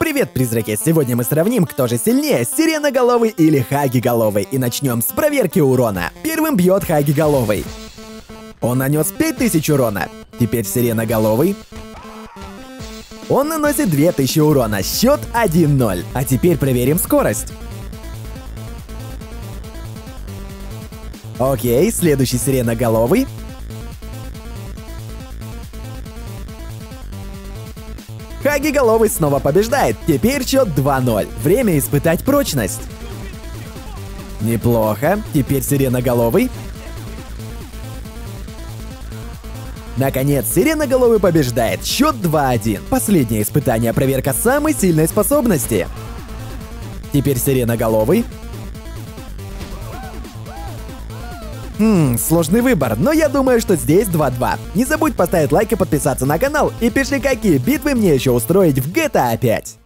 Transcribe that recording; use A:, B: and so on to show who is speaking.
A: Привет, призраки! Сегодня мы сравним, кто же сильнее, Сиреноголовый или Хагиголовый. И начнем с проверки урона. Первым бьет Хагиголовый. Он нанес 5000 урона. Теперь Сиреноголовый. Он наносит 2000 урона. Счет 1-0. А теперь проверим скорость. Окей, следующий Сиреноголовый. Хагиголовый снова побеждает. Теперь счет 2-0. Время испытать прочность. Неплохо. Теперь Сиреноголовый. Наконец, Сиреноголовый побеждает. Счет 2-1. Последнее испытание — проверка самой сильной способности. Теперь Сиреноголовый. Сложный выбор, но я думаю, что здесь 2-2. Не забудь поставить лайк и подписаться на канал, и пиши, какие битвы мне еще устроить в GTA 5.